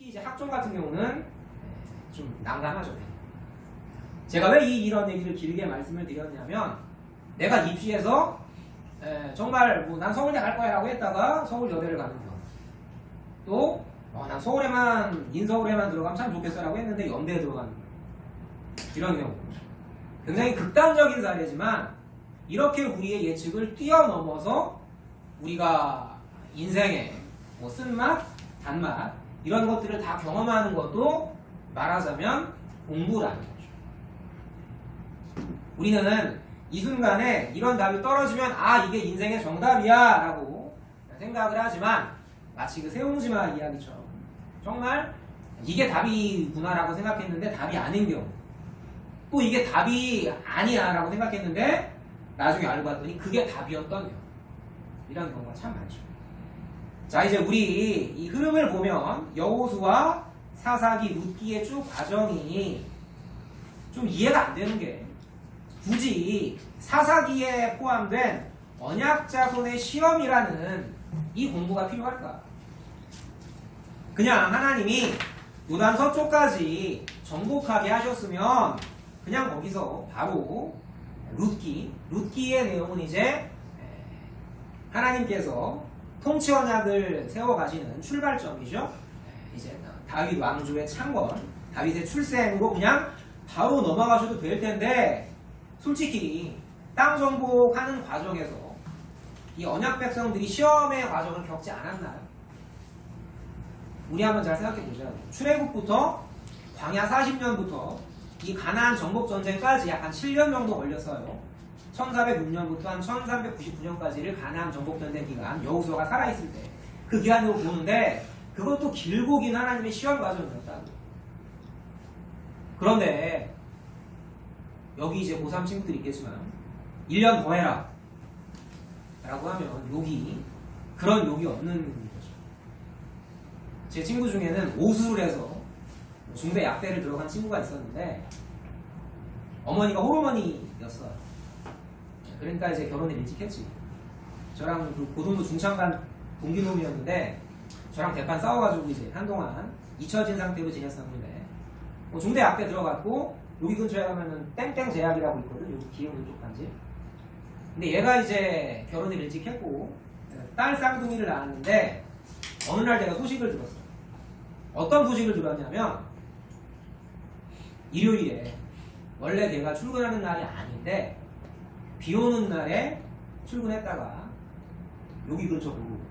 특히 이제 학종 같은 경우는 좀 난감하죠. 제가 왜 이런 얘기를 길게 말씀을 드렸냐면, 내가 입시에서 정말 뭐 난 서울대 갈 거야 라고 했다가 서울여대를 가는 경우, 또 난 서울에만 인서울에만 들어가면 참 좋겠어 라고 했는데 연대에 들어가는 경우, 이런 경우 굉장히 극단적인 사례지만, 이렇게 우리의 예측을 뛰어넘어서 우리가 인생의 뭐 쓴맛, 단맛 이런 것들을 다 경험하는 것도 말하자면 공부라는 거죠. 우리는 이 순간에 이런 답이 떨어지면 이게 인생의 정답이야 라고 생각을 하지만, 마치 그 세옹지마 이야기처럼 정말 이게 답이구나 라고 생각했는데 답이 아닌 경우, 또 이게 답이 아니야 라고 생각했는데 나중에 알고 봤더니 그게 답이었던 경우, 이런 경우가 참 많죠. 자, 이제 우리 이 흐름을 보면 여호수아, 사사기, 룻기의 쭉 과정이 좀 이해가 안 되는 게, 굳이 사사기에 포함된 언약자손의 시험이라는 이 공부가 필요할까? 그냥 하나님이 요단 서쪽까지 정복하게 하셨으면 그냥 거기서 바로 룻기의 내용은 이제 하나님께서 통치 언약을 세워가시는 출발점이죠. 이제 다윗 왕조의 창건, 다윗의 출생으로 그냥 바로 넘어가셔도 될 텐데, 솔직히 땅 정복하는 과정에서 이 언약 백성들이 시험의 과정을 겪지 않았나요? 우리 한번 잘 생각해 보자. 출애굽부터 광야 40년부터 이 가나안 정복 전쟁까지 약 한 7년 정도 걸렸어요. 1406년부터 한 1399년까지를 가나안 정복 전쟁 기간, 여호수아가 살아있을 때 그 기간으로 보는데, 그것도 길고 긴 하나님의 시험 과정이었다고. 그런데 여기 이제 고3 친구들이 있겠지만 1년 더 해라 라고 하면 그런 욕이 없는 거죠. 제 친구 중에는 오수를 해서 중대 약대를 들어간 친구가 있었는데, 어머니가 호르몬이였어요. 그러니까 이제 결혼을 일찍 했지. 저랑 그 고등부 중창반 동기놈이었는데, 저랑 대판 싸워가지고 이제 한동안 잊혀진 상태로 지냈었는데, 중대 약대 들어갔고, 여기 근처에 가면은 땡땡 제약이라고 있거든. 여기 기흥 쪽 단지. 근데 얘가 이제 결혼을 일찍 했고 딸 쌍둥이를 낳았는데, 어느 날 제가 소식을 들었어요. 어떤 소식을 들었냐면, 일요일에 원래 걔가 출근하는 날이 아닌데 비 오는 날에 출근했다가 여기 근처 보고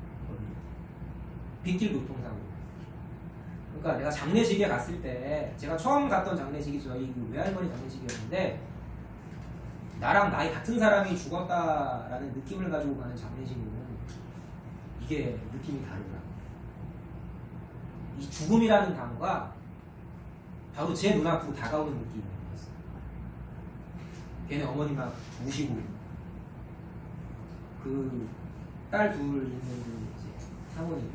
빗길 교통사고. 그러니까 내가 장례식에 갔을 때, 제가 처음 갔던 장례식이 저희 그 외할머니 장례식이었는데, 나랑 나이 같은 사람이 죽었다라는 느낌을 가지고 가는 장례식은 이게 느낌이 다르더라. 이 죽음이라는 단어가 바로 제 눈앞으로 다가오는 느낌이었어요. 걔네 어머니 막 우시고, 그 딸 둘 있는 이제 사모님,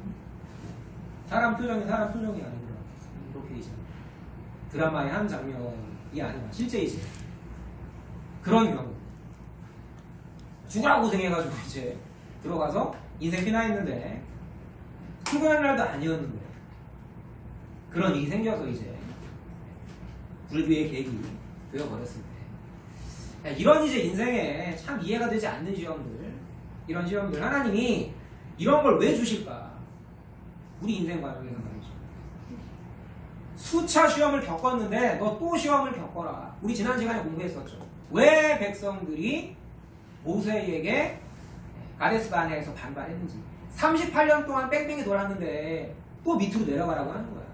사람 표정이 아니구나, 이렇게 이제 드라마의 한 장면이 아니라 실제 이제 그런 경우, 죽으라고 고생해가지고 이제 들어가서 인생 피나했는데 출근할 날도 아니었는데 그런 일이 생겨서 이제 불교의 계기 되어버렸을 때, 이런 이제 인생에 참 이해가 되지 않는 시험들, 이런 시험들 하나님이 이런 걸 왜 주실까? 우리 인생 과정에서 말이죠. 수차 시험을 겪었는데 너 또 시험을 겪어라. 우리 지난 시간에 공부했었죠. 왜 백성들이 모세에게 가데스 바네아에서 반발했는지. 38년 동안 뺑뺑이 돌았는데 또 밑으로 내려가라고 하는 거야.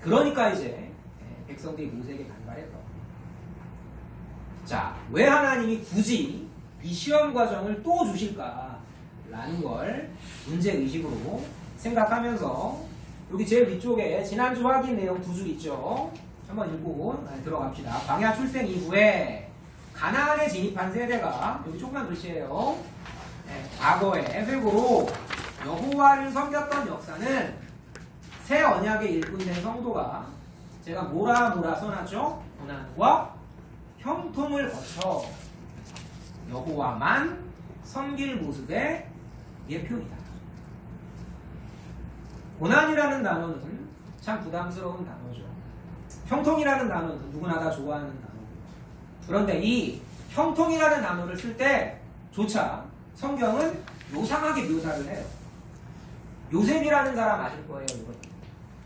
그러니까 이제 백성들이 모세에게 반발했던. 자, 왜 하나님이 굳이 이 시험 과정을 또 주실까? 라는 걸 문제의식으로 생각하면서, 여기 제일 위쪽에 지난주 확인 내용 두 줄 있죠. 한번 읽고 들어갑시다. 광야 출생 이후에 가나안에 진입한 세대가, 여기 조그만 글씨예요. 과거의 회고로 여호와를 섬겼던 역사는 새 언약의 일꾼된 성도가, 제가 뭐라 써놨죠? 고난과 형통을 거쳐 여호와만 섬길 모습의 예표이다. 고난이라는 단어는 참 부담스러운 단어죠. 형통이라는 단어는 누구나 다 좋아하는 단어고요. 그런데 이 형통이라는 단어를 쓸 때조차 성경은 요상하게 묘사를 해요. 요셉이라는 사람 아실 거예요.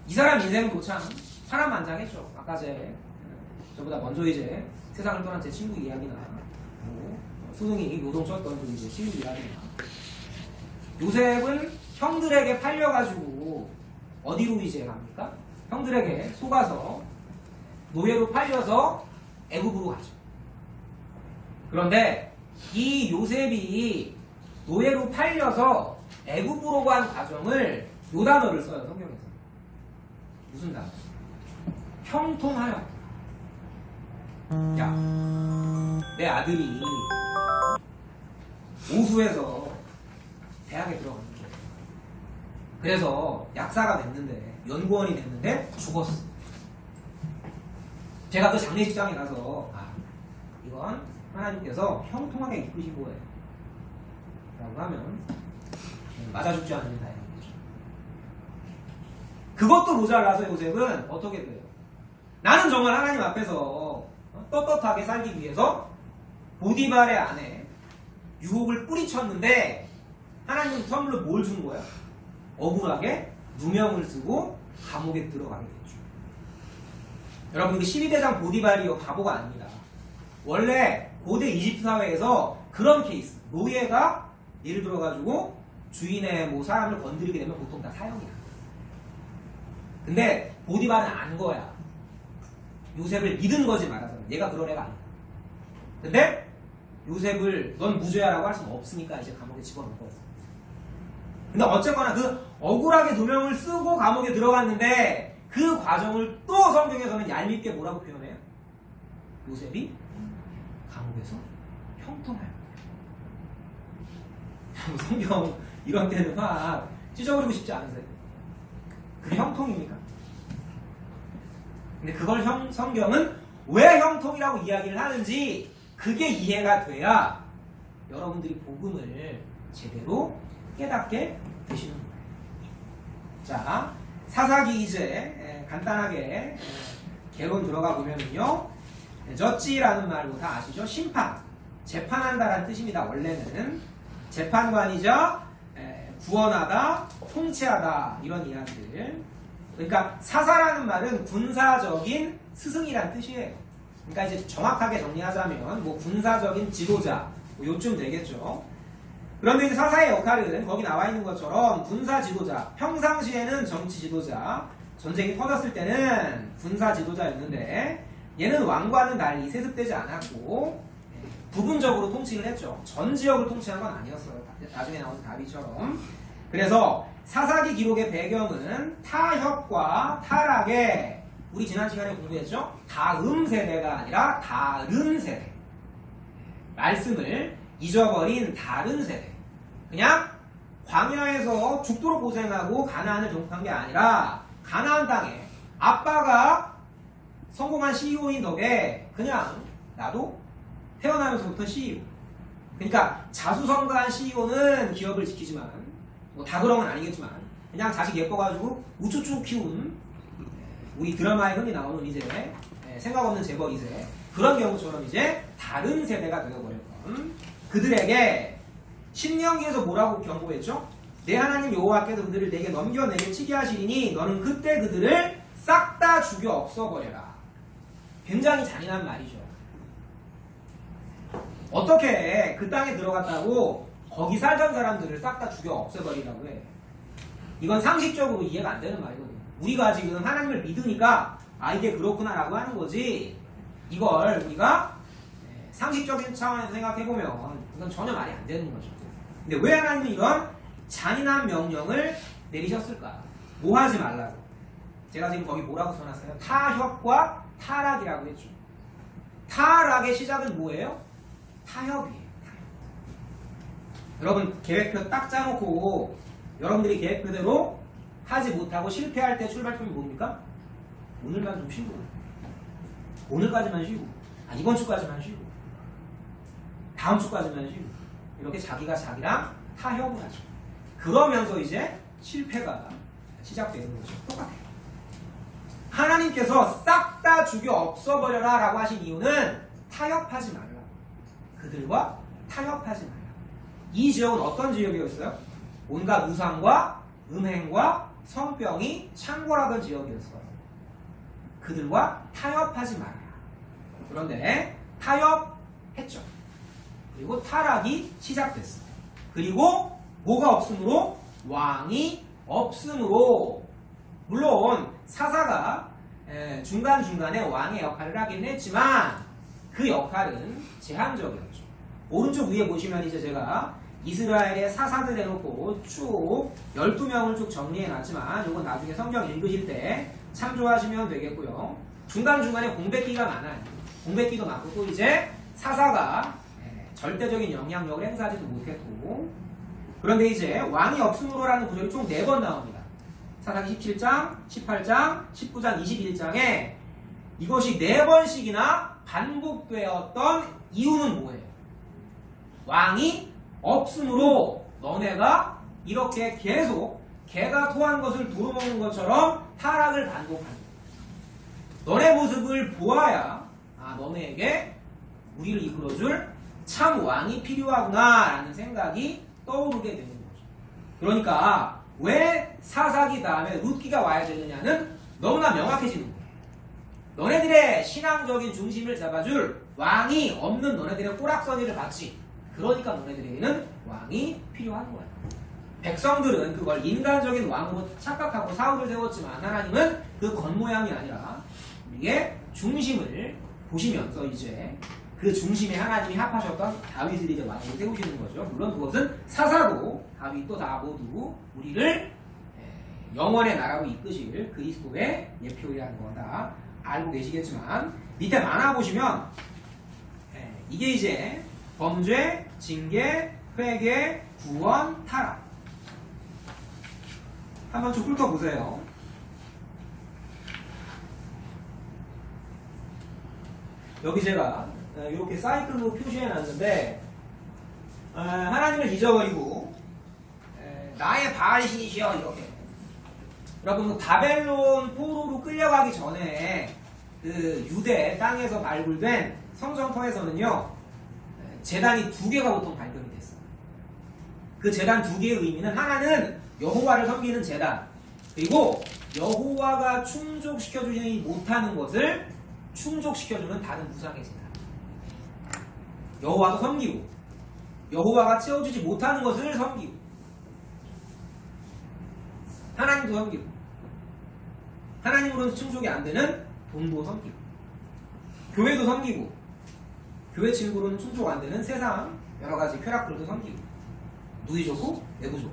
이 사람 인생도 참 파란만장했죠. 아까 저보다 먼저 이제 세상을 떠난 제 친구 이야기나 수능이 노동 쳤던 그 이제 친구 이야기나 요셉은 형들에게 팔려가지고 어디로 이제 갑니까? 형들에게 속아서 노예로 팔려서 애굽으로 가죠. 그런데 이 요셉이 노예로 팔려서 애굽으로 간 과정을 요 단어를 써요. 성경에서. 무슨 단어? 형통하여. 야, 내 아들이 오수에서 대학에 들어가는 거예요. 그래서 약사가 됐는데, 연구원이 됐는데 죽었어. 제가 그 장례식장에 가서 이건 하나님께서 형통하게 이끄신 거예요 라고 하면 맞아 죽지 않는다 이런 거죠. 그것도 모자라서 요셉은 어떻게 돼요? 나는 정말 하나님 앞에서 떳떳하게 살기 위해서 보디발의 아내 유혹을 뿌리쳤는데 하나님은 선물로 뭘 주는 거야? 억울하게 누명을 쓰고 감옥에 들어가게 됐죠. 여러분, 그 12대장 보디발이요 바보가 아닙니다. 원래 고대 이집트 사회에서 그런 케이스, 노예가 예를 들어가지고 주인의 뭐 사람을 건드리게 되면 보통 다 사형이야. 근데 보디발은 안 거야. 요셉을 믿은 거지 말아서는. 얘가 그런 애가 아니다. 근데 요셉을 넌 무죄야라고 할 수는 없으니까 이제 감옥에 집어넣은 거였어. 근데 어쨌거나 그 억울하게 누명을 쓰고 감옥에 들어갔는데 그 과정을 또 성경에서는 얄밉게 뭐라고 표현해요? 요셉이 감옥에서 형통하여. 성경 이런 때는 막 찢어버리고 싶지 않으세요? 그게 형통입니까? 근데 그걸 성경은 왜 형통이라고 이야기를 하는지 그게 이해가 돼야 여러분들이 복음을 제대로 깨닫게 되시는 거예요. 자, 사사기 이제 간단하게 개론 들어가 보면은요, 젖지라는 말로 다 아시죠? 심판, 재판한다라는 뜻입니다. 원래는 재판관이자 구원하다, 통치하다 이런 이야기들. 그러니까 사사라는 말은 군사적인 스승이란 뜻이에요. 그러니까 이제 정확하게 정리하자면 뭐 군사적인 지도자 뭐 요쯤 되겠죠. 그런데 이제 사사의 역할은 거기 나와 있는 것처럼 군사 지도자, 평상시에는 정치 지도자, 전쟁이 터졌을 때는 군사 지도자였는데 얘는 왕과는 달리 세습되지 않았고 부분적으로 통치를 했죠. 전 지역을 통치한 건 아니었어요. 나중에 나오는 다윗처럼. 그래서 사사기 기록의 배경은 타협과 타락의, 우리 지난 시간에 공부했죠? 다음 세대가 아니라 다른 세대. 말씀을 잊어버린 다른 세대. 그냥 광야에서 죽도록 고생하고 가나안을 정복한 게 아니라 가나안 땅에 아빠가 성공한 CEO인 덕에 그냥 나도 태어나면서부터 CEO. 그러니까 자수성가한 CEO는 기업을 지키지만 뭐 다 그런 건 아니겠지만 그냥 자식 예뻐가지고 우쭈쭈 키운, 우리 드라마에 흔히 나오는 이제 생각 없는 재벌 2세 그런 경우처럼 이제 다른 세대가 되어버렸던 그들에게 신명기에서 뭐라고 경고했죠? 내 하나님 여호와께서 그들을 내게 넘겨 내게 치게 하시리니 너는 그때 그들을 싹 다 죽여 없어버려라. 굉장히 잔인한 말이죠. 어떻게 그 땅에 들어갔다고 거기 살던 사람들을 싹 다 죽여 없애버리라고 해. 이건 상식적으로 이해가 안 되는 말이거든요. 우리가 지금 하나님을 믿으니까 이게 그렇구나 라고 하는 거지, 이걸 우리가 상식적인 차원에서 생각해보면 이건 전혀 말이 안 되는 거죠. 근데 왜 하나님은 이런 잔인한 명령을 내리셨을까? 뭐 하지 말라고. 제가 지금 거기 뭐라고 써놨어요? 타협과 타락이라고 했죠. 타락의 시작은 뭐예요? 타협이에요. 여러분 계획표 딱 짜놓고 여러분들이 계획표대로 하지 못하고 실패할 때 출발점이 뭡니까? 오늘만 좀 쉬고, 오늘까지만 쉬고, 이번 주까지만 쉬고, 다음 주까지만 쉬고, 이렇게 자기가 자기랑 타협을 하죠. 그러면서 이제 실패가 시작되는 거죠. 똑같아요. 하나님께서 싹 다 죽여 없어버려라 라고 하신 이유는 타협하지 말라. 그들과 타협하지 말라. 이 지역은 어떤 지역이었어요? 온갖 우상과 음행과 성병이 창궐하던 지역이었어요. 그들과 타협하지 말아라. 그런데 타협했죠. 그리고 타락이 시작됐어요. 그리고 뭐가 없으므로? 왕이 없으므로. 물론 사사가 중간중간에 왕의 역할을 하긴 했지만 그 역할은 제한적이었죠. 오른쪽 위에 보시면 이제 제가 이스라엘의 사사들 해놓고 쭉 12명을 쭉 정리해놨지만 이건 나중에 성경 읽으실 때 참조하시면 되겠고요. 중간중간에 공백기가 많아요. 공백기도 많고 또 이제 사사가 절대적인 영향력을 행사하지도 못했고, 그런데 이제 왕이 없으므로라는 구절이 총 4번 나옵니다. 사사기 17장, 18장, 19장, 21장에 이것이 4번씩이나 반복되었던 이유는 뭐예요? 왕이 없으므로 너네가 이렇게 계속 개가 토한 것을 두루먹는 것처럼 타락을 반복한다. 너네 모습을 보아야 너네에게 우리를 이끌어줄 참 왕이 필요하구나 라는 생각이 떠오르게 되는 거죠. 그러니까 왜 사사기 다음에 룻기가 와야 되느냐는 너무나 명확해지는 거예요. 너네들의 신앙적인 중심을 잡아줄 왕이 없는 너네들의 꼬락서니를 받지. 그러니까 너네들에게는 왕이 필요한 거예요. 백성들은 그걸 인간적인 왕으로 착각하고 사울을 세웠지만 하나님은 그 겉모양이 아니라 우리의 중심을 보시면서 이제 그 중심에 하나님이 합하셨던 다윗을 이제 왕으로 세우시는 거죠. 물론 그것은 사사도 다윗도 다 모두 우리를 영원의 나라로 이끄실 그리스도의 예표라는 건 다 알고 계시겠지만 밑에 만화 보시면 이게 이제 범죄, 징계, 회개, 구원, 타락. 한번 쭉 훑어보세요. 여기 제가 이렇게 사이클로 표시해놨는데 하나님을 잊어버리고 나의 바알 신이시여 이렇게. 여러분 바벨론 포로로 끌려가기 전에 그 유대 땅에서 발굴된 성전터에서는요 제단이 2개가 보통 발견이 됐어요. 그 제단 2개의 의미는 하나는 여호와를 섬기는 제단, 그리고 여호와가 충족시켜주지 못하는 것을 충족시켜주는 다른 우상의 제단. 여호와도 섬기고 여호와가 채워주지 못하는 것을 섬기고 하나님도 섬기고 하나님으로는 충족이 안 되는 돈도 섬기고 교회도 섬기고 교회 친구로는 충족 안 되는 세상 여러 가지 쾌락들도 섬기고 누이족고 내부족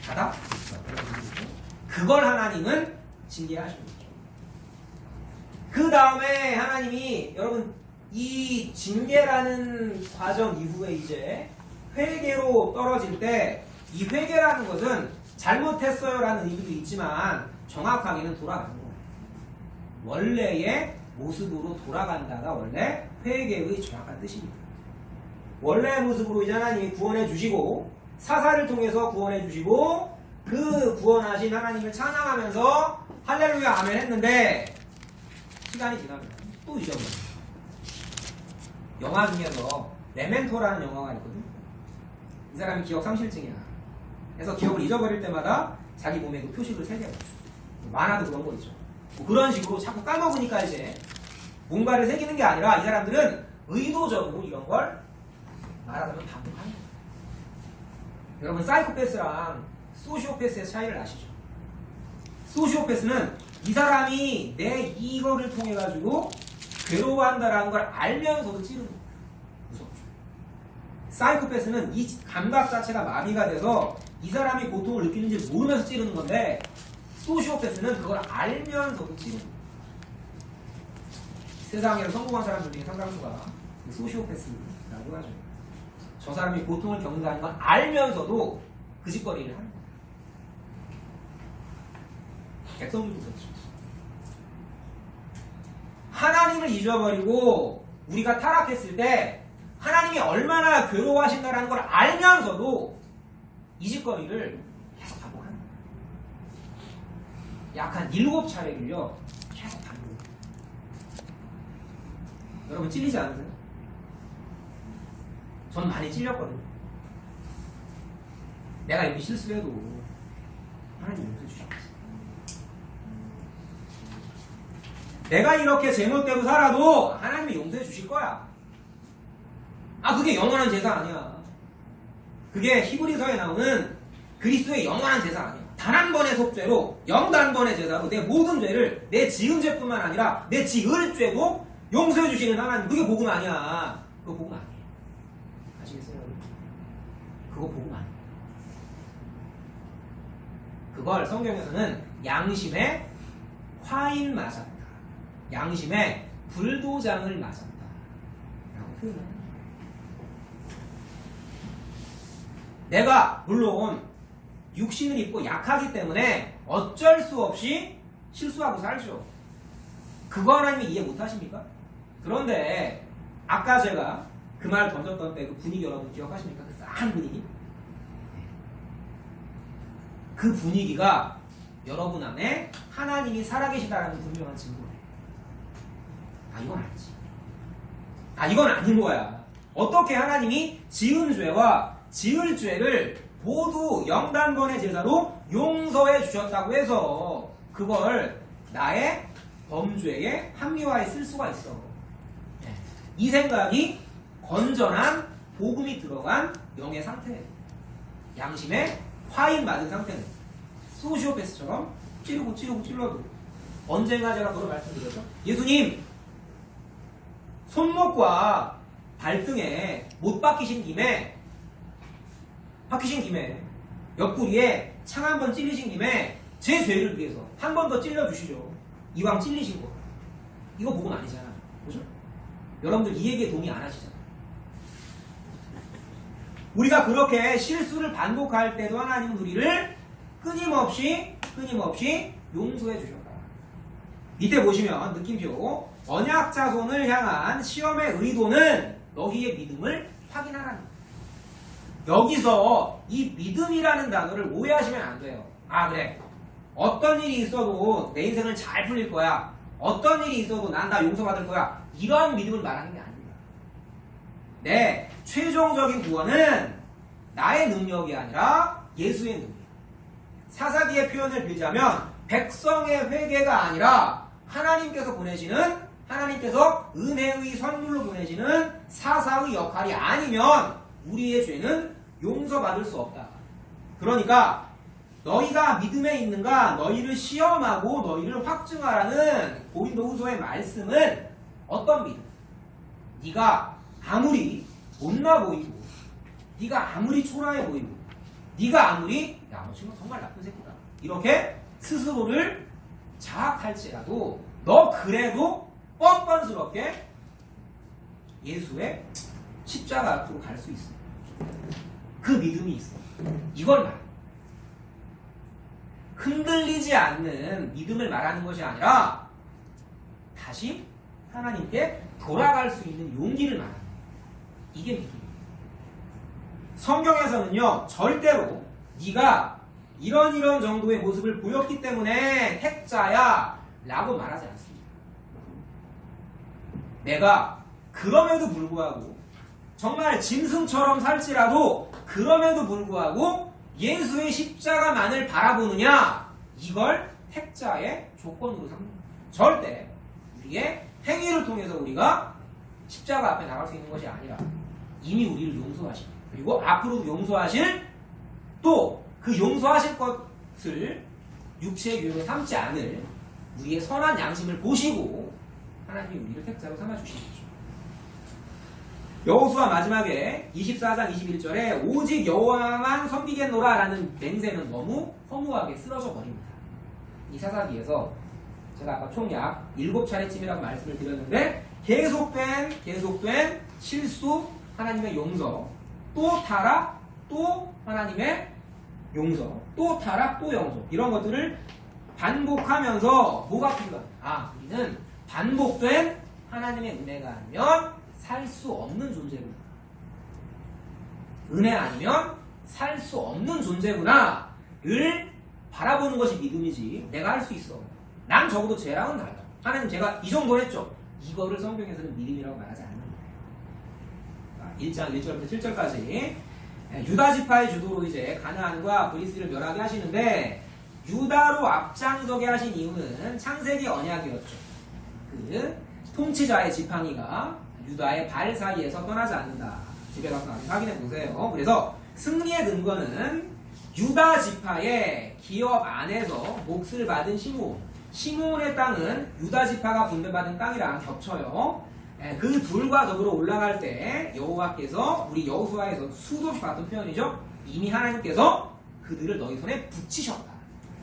다다 그걸 하나님은 징계하시는 거죠. 그 다음에 하나님이 여러분 이 징계라는 과정 이후에 이제 회개로 떨어질 때 이 회개라는 것은 잘못했어요 라는 의미도 있지만 정확하게는 돌아가는 거예요. 원래의 모습으로 돌아간다가 원래 회개의 정확한 뜻입니다. 원래의 모습으로 이제 하나님이 구원해 주시고 사사를 통해서 구원해 주시고 그 구원하신 하나님을 찬양하면서 할렐루야 아멘 했는데 시간이 지나면 또 잊어버려요. 영화 중에서 메멘토라는 영화가 있거든. 이 사람이 기억 상실증이야. 그래서 기억을 잊어버릴 때마다 자기 몸에 그 표식을 새겨요. 만화도 그런 거 있죠. 뭐 그런 식으로 자꾸 까먹으니까 이제 뭔가를 새기는 게 아니라 이 사람들은 의도적으로 이런 걸 말하자면 반복하는 거예요. 여러분 사이코패스랑 소시오패스의 차이를 아시죠? 소시오패스는 이 사람이 내 이거를 통해 가지고 괴로워한다라는 걸 알면서도 찌르는 거예요. 무섭죠. 사이코패스는 이 감각 자체가 마비가 돼서 이 사람이 고통을 느끼는지 모르면서 찌르는 건데 소시오패스는 그걸 알면서도 찌르는 거예요. 세상에서 성공한 사람들 중에 상당수가 소시오패스라고 하죠. 저 사람이 고통을 겪는다는 걸 알면서도 그 짓거리를 하는 거예요. 백성들도 그렇죠. 하나님을 잊어버리고 우리가 타락했을 때 하나님이 얼마나 괴로워하신다는 걸 알면서도 이 짓거리를 계속 반복하는 거예요. 약 한 7차례를요 계속 여러분 찔리지 않으세요? 전 많이 찔렸거든요. 내가 이렇게 실수를 해도 하나님 용서해 주시겠지. 내가 이렇게 제멋대로 살아도 하나님이 용서해 주실 거야. 그게 영원한 제사 아니야. 그게 히브리서에 나오는 그리스도의 영원한 제사 아니야. 단 한 번의 속죄로, 영단번의 제사로 내 모든 죄를, 내 지은 죄뿐만 아니라 내 지을 죄도 용서해 주시는 하나님. 그게 복음 아니야. 그거 복음 아니에요. 아시겠어요? 그거 복음 아니에요. 그걸 성경에서는 양심의 화인 맞았다, 양심의 불도장을 맞았다 라고 표현합니다. 내가 물론 육신을 입고 약하기 때문에 어쩔 수 없이 실수하고 살죠. 그거 하나님이 이해 못하십니까? 그런데 아까 제가 그 말 던졌던 때 그 분위기 여러분 기억하십니까? 그 싸한 분위기? 그 분위기가 여러분 안에 하나님이 살아계시다라는 분명한 증거예요. 이건 아니지. 이건 아닌 거야. 어떻게 하나님이 지은 죄와 지을 죄를 모두 영단번의 제사로 용서해 주셨다고 해서 그걸 나의 범죄에 합리화해 쓸 수가 있어. 이 생각이 건전한 복음이 들어간 영의 상태예요. 양심의 화인 맞은 상태는 소시오패스처럼 찌르고 언젠가 제가 그걸 말씀드렸죠. 예수님 손목과 발등에 못 박히신 김에 옆구리에 창 한 번 찔리신 김에 제 죄를 위해서 한 번 더 찔러주시죠. 이왕 찔리신 거. 이거 복음 아니잖아. 그죠? 여러분들 이 얘기에 동의 안 하시잖아. 우리가 그렇게 실수를 반복할 때도 하나님은 우리를 끊임없이 용서해 주셨다. 밑에 보시면 느낌표 언약 자손을 향한 시험의 의도는 너희의 믿음을 확인하라는 거예요. 여기서 이 믿음이라는 단어를 오해하시면 안 돼요. 그래. 어떤 일이 있어도 내 인생을 잘 풀릴 거야. 어떤 일이 있어도 난 다 용서받을 거야. 이런 믿음을 말하는 게 아닙니다. 내 최종적인 구원은 나의 능력이 아니라 예수의 능력. 사사기의 표현을 빌자면 백성의 회개가 아니라 하나님께서 은혜의 선물로 보내시는 사사의 역할이 아니면 우리의 죄는 용서받을 수 없다. 그러니까 너희가 믿음에 있는가 너희를 시험하고 너희를 확증하라는 고린도후서의 말씀은 어떤 믿음? 네가 아무리 못나 보이고 네가 아무리 초라해 보이고 네가 아무리 너 친구 정말 나쁜 새끼다 이렇게 스스로를 자학할지라도 너 그래도 뻔뻔스럽게 예수의 십자가 앞으로 갈 수 있어. 그 믿음이 있어. 이걸 말해. 흔들리지 않는 믿음을 말하는 것이 아니라 다시 하나님께 돌아갈 수 있는 용기를 말하는 거예요. 이게 믿음이에요. 성경에서는요 절대로 네가 이런 정도의 모습을 보였기 때문에 택자야 라고 말하지 않습니다. 내가 그럼에도 불구하고 정말 짐승처럼 살지라도 그럼에도 불구하고 예수의 십자가만을 바라보느냐 이걸 택자의 조건으로 삼는 거예요. 절대 우리의 행위를 통해서 우리가 십자가 앞에 나갈 수 있는 것이 아니라 이미 우리를 용서하신 그리고 앞으로도 용서하실 또 그 용서하실 것을 육체의 교육에 삼지 않을 우리의 선한 양심을 보시고 하나님이 우리를 택자로 삼아주시는 거죠. 여호수아 마지막에 24장 21절에 오직 여호와만 섬기겠노라 라는 맹세는 너무 허무하게 쓰러져 버립니다. 이 사사기에서 제가 아까 총 약 7차례쯤이라고 말씀을 드렸는데 계속된 실수, 하나님의 용서, 또 타락, 또 하나님의 용서, 또 타락, 또 용서 이런 것들을 반복하면서 뭐가 필요한가? 우리는 반복된 하나님의 은혜가 아니면 살 수 없는 존재구나. 은혜 아니면 살 수 없는 존재구나 를 바라보는 것이 믿음이지. 내가 할 수 있어. 난 적어도 쟤랑은 달라. 하나님 제가 이 정도 했죠. 이거를 성경에서는 믿음이라고 말하지 않는 거예요. 1장 1절부터 7절까지 유다 지파의 주도로 이제 가나안과 그리스를 멸하게 하시는데 유다로 앞장서게 하신 이유는 창세기 언약이었죠. 그 통치자의 지팡이가 유다의 발 사이에서 떠나지 않는다. 집에 가서 나중에 확인해 보세요. 그래서 승리의 근거는 유다 지파의 기업 안에서 몫을 받은 시므온의 땅은 유다 지파가 분배받은 땅이랑 겹쳐요. 그 둘과 더불어 올라갈 때 여호와께서 우리 여호수아에서 수도 없이 봤던 표현이죠. 이미 하나님께서 그들을 너희 손에 붙이셨다.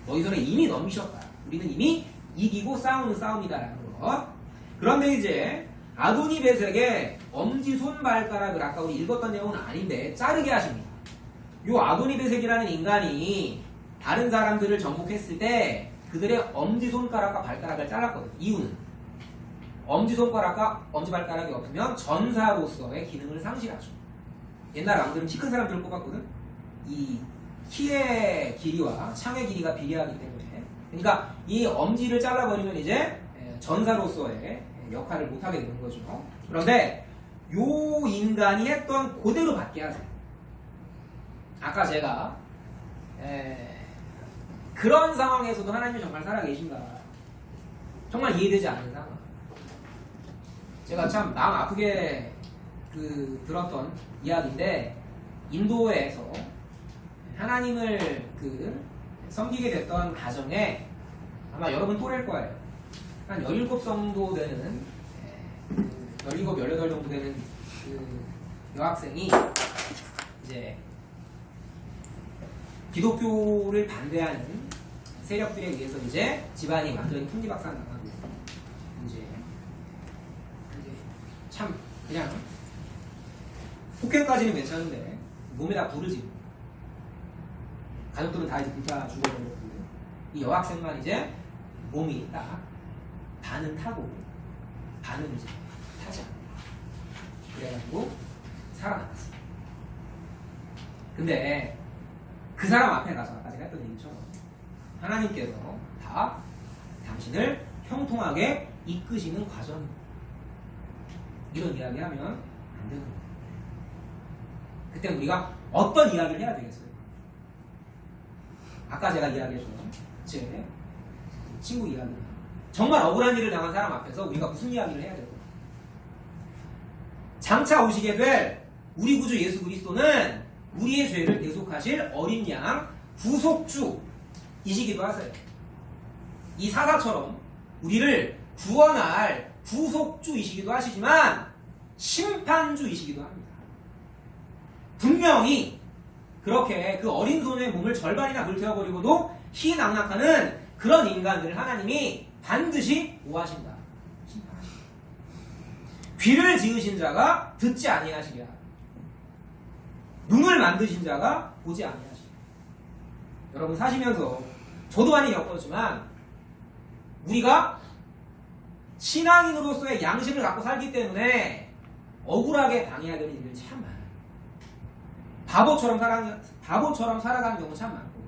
너희 손에 이미 넘기셨다. 우리는 이미 이기고 싸우는 싸움이다라는 것. 그런데 이제 아도니 베색의 엄지손 발가락을 아까 우리 읽었던 내용은 아닌데 자르게 하십니다. 요 아도니 베색이라는 인간이 다른 사람들을 정복했을 때 그들의 엄지손가락과 발가락을 잘랐거든요. 이유는 엄지손가락과 엄지발가락이 없으면 전사로서의 기능을 상실하죠. 옛날 왕들은 키 큰 사람들을 뽑았거든. 이 키의 길이와 창의 길이가 비례하기 때문에 그러니까 이 엄지를 잘라버리면 이제 전사로서의 역할을 못하게 되는 거죠. 그런데 요 인간이 했던 그대로 받게 하세요. 아까 제가 그런 상황에서도 하나님이 정말 살아계신가 정말 이해되지 않는 상황. 제가 참 마음 아프게 들었던 이야기인데 인도에서 하나님을 섬기게 됐던 가정에 아마 여러분 또래일 거예요. 한 17 정도 되는 17, 18 정도 되는 여학생이 이제 기독교를 반대하는 세력들에 의해서 이제 집안이 완전히 풍지박산 나가고 이제 참 그냥 폭행까지는 괜찮은데 몸에다 불을 지르고 가족들은 다 이제 불타 죽어버렸고 이 여학생만 이제 몸이 딱 반은 타고 반은 이제 타지 않고 그래가지고 살아남았어요. 근데 그 사람 앞에 가서 아까 제가 했던 얘기처럼 하나님께서 다 당신을 형통하게 이끄시는 과정 이런 이야기하면 안 되는 거예요. 그때 우리가 어떤 이야기를 해야 되겠어요? 아까 제가 이야기했던 제 친구 이야기 정말 억울한 일을 당한 사람 앞에서 우리가 무슨 이야기를 해야 될까요? 장차 오시게 될 우리 구주 예수 그리스도는 우리의 죄를 대속하실 어린 양 구속주이시기도 하세요. 이 사사처럼 우리를 구원할 구속주이시기도 하시지만 심판주이시기도 합니다. 분명히 그렇게 그 어린 손의 몸을 절반이나 불태워버리고도 희낙낙하는 그런 인간들을 하나님이 반드시 뭐하신다? 심판하신다. 귀를 지으신 자가 듣지 아니하시랴. 눈을 만드신 자가 보지 아니하시랴. 여러분 사시면서 저도 많이 겪었지만 우리가 신앙인으로서의 양심을 갖고 살기 때문에 억울하게 당해야 되는 일들이 참 많아요. 바보처럼 살아가는 경우 참 많고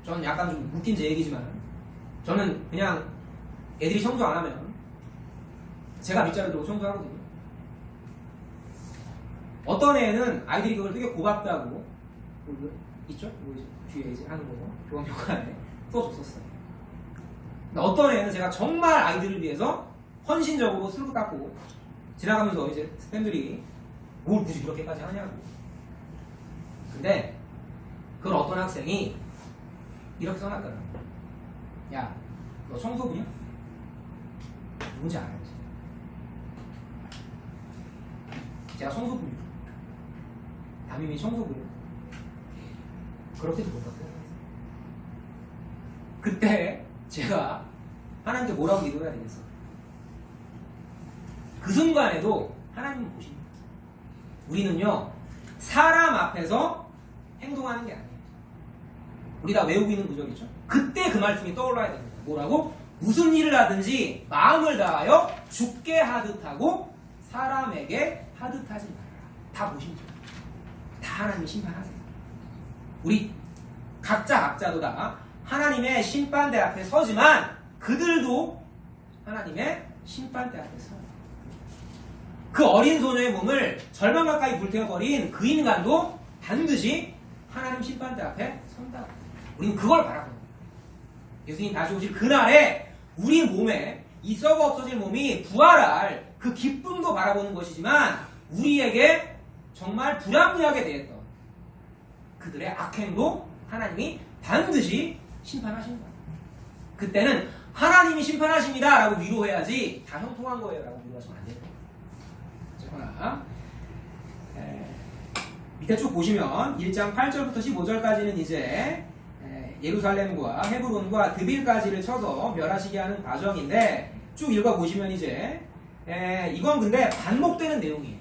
저는 약간 좀 웃긴 제 얘기지만 저는 그냥 애들이 청소 안 하면 제가 밑자를 들고 청소하거든요. 어떤 애는 아이들이 그걸 되게 고맙다고 있죠? 뒤에 이제 하는 거 교원 교과에 써줬었어요. 어떤 애는 제가 정말 아이들을 위해서 헌신적으로 술도 닦고 지나가면서 이제 팬들이 뭘 굳이 그렇게까지 하냐고. 근데 그걸 어떤 학생이 이렇게 써놨더라고. 야, 너 청소부냐? 누군지 알아야지. 제가 청소부입니다. 담임이 청소부예요. 그렇게도 못 봤어요. 그때 제가 하나님께 뭐라고 기도해야 되겠어? 그 순간에도 하나님은 보십니다. 우리는요 사람 앞에서 행동하는 게 아니에요. 우리 다 외우고 있는 구절이죠. 그때 그 말씀이 떠올라야 됩니다. 뭐라고? 무슨 일을 하든지 마음을 다하여 죽게 하듯 하고 사람에게 하듯 하지 말아라. 다 보십니다. 다 하나님이 심판하세요. 우리 각자도 다 하나님의 심판대 앞에 서지만 그들도 하나님의 심판대 앞에 서요. 그 어린 소녀의 몸을 절반 가까이 불태워버린 그 인간도 반드시 하나님 심판대 앞에 선다. 우리는 그걸 바라보는 거예요. 예수님 다시 오실 그날에 우리 몸에 이 썩어 없어질 몸이 부활할 그 기쁨도 바라보는 것이지만 우리에게 정말 불합리하게 대했던 그들의 악행도 하나님이 반드시 심판하시는 거예요. 그때는 하나님이 심판하십니다 라고 위로해야지 다 형통한 거예요 라고 위로하시면 안 돼요. 어쨌거나 밑에 쭉 보시면 1장 8절부터 15절까지는 이제 예루살렘과 헤브론과 드빌까지를 쳐서 멸하시게 하는 과정인데 쭉 읽어보시면 이제 이건 근데 반복되는 내용이에요.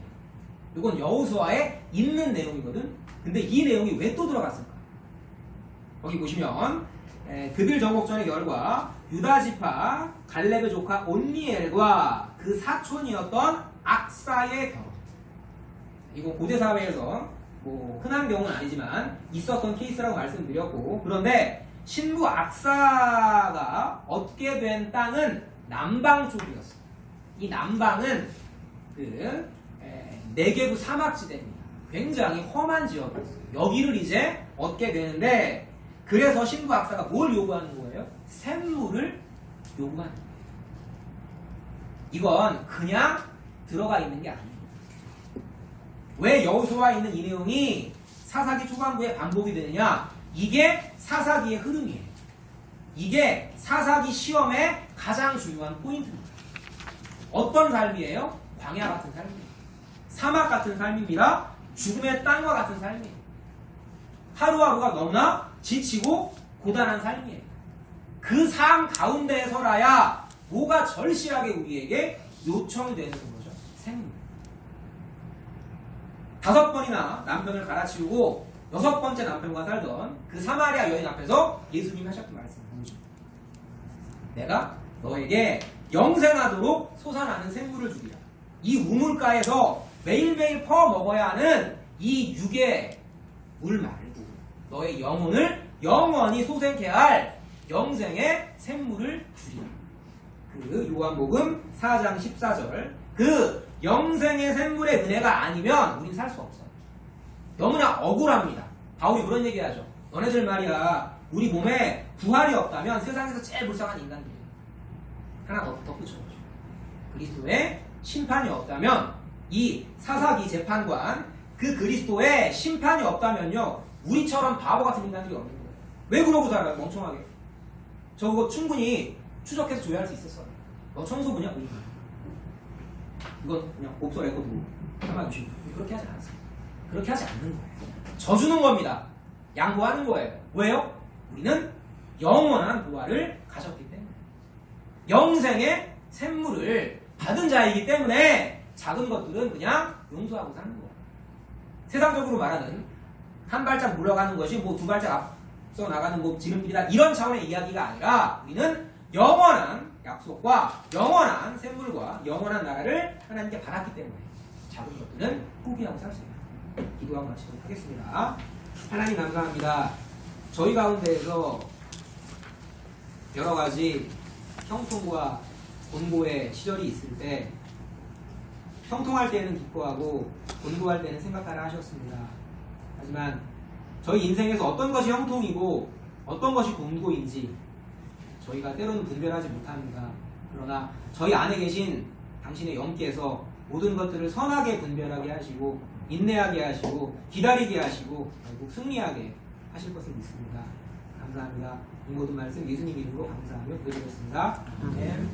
이건 여호수아에 있는 내용이거든. 근데 이 내용이 왜 또 들어갔을까? 거기 보시면 드빌 정복전의 결과 유다 지파 갈렙의 조카 온니엘과 그 사촌이었던 악사의 결혼. 이거 고대 사회에서 뭐 흔한 경우는 아니지만 있었던 케이스라고 말씀드렸고, 그런데 신부 악사가 얻게 된 땅은 남방 쪽이었어요. 이 남방은 그 네게브 사막지대입니다. 굉장히 험한 지역이었어요. 여기를 이제 얻게 되는데, 그래서 신부 악사가 뭘 요구하는 거예요? 샘물을 요구하는 거예요. 이건 그냥 들어가 있는 게 아니에요. 왜 여호수아에 있는 이 내용이 사사기 초반부에 반복이 되느냐? 이게 사사기의 흐름이에요. 이게 사사기 시험의 가장 중요한 포인트입니다. 어떤 삶이에요? 광야 같은 삶이에요. 사막 같은 삶입니다. 죽음의 땅과 같은 삶이에요. 하루하루가 너무나 지치고 고단한 삶이에요. 그 삶 가운데에 서라야 뭐가 절실하게 우리에게 요청되는 거죠. 생물. 5번이나 남편을 갈아치우고 6번째 남편과 살던 그 사마리아 여인 앞에서 예수님이 하셨던 말씀은 뭐죠? 내가 너에게 영생하도록 솟아나는 생물을 주리라. 이 우물가에서 매일매일 퍼먹어야 하는 이 육의 물 말고 너의 영혼을 영원히 솟게 할 영생의 생물을 주리라. 그 요한복음 4장 14절, 그 영생의 샘물의 은혜가 아니면 우린 살 수 없어요. 너무나 억울합니다. 바울이 그런 얘기하죠. 너네들 말이야, 우리 몸에 부활이 없다면 세상에서 제일 불쌍한 인간들이에요. 하나 더 덧붙여보죠. 그리스도의 심판이 없다면, 이 사사기 재판관 그 그리스도의 심판이 없다면요, 우리처럼 바보 같은 인간들이 없는 거예요. 왜 그러고 살아요? 멍청하게. 저거 충분히 추적해서 조회할 수 있었어요. 너 청소부냐? 이건 그냥 옵서 레코드로 참아주시고. 그렇게 하지 않았어요. 그렇게 하지 않는 거예요. 져주는 겁니다. 양보하는 거예요. 왜요? 우리는 영원한 부활을 가졌기 때문에, 영생의 샘물을 받은 자이기 때문에 작은 것들은 그냥 용서하고 사는 거예요. 세상적으로 말하는 한 발짝 물러가는 것이 뭐 2발짝 앞서 나가는 뭐 지름길이다, 이런 차원의 이야기가 아니라 우리는 영원한 약속과 영원한 샘물과 영원한 나라를 하나님께 받았기 때문에 작은 것들은 포기하고 살 수 있다. 기도하고 마치도록 하겠습니다. 하나님 감사합니다. 저희 가운데에서 여러 가지 형통과 곤고의 시절이 있을 때, 형통할 때는 기뻐하고 곤고할 때는 생각하라 하셨습니다. 하지만 저희 인생에서 어떤 것이 형통이고 어떤 것이 곤고인지 저희가 때로는 분별하지 못합니다. 그러나 저희 안에 계신 당신의 영께서 모든 것들을 선하게 분별하게 하시고 인내하게 하시고 기다리게 하시고 결국 승리하게 하실 것을 믿습니다. 감사합니다. 이 모든 말씀 예수님 이름으로 감사하며 드리겠습니다. 아멘.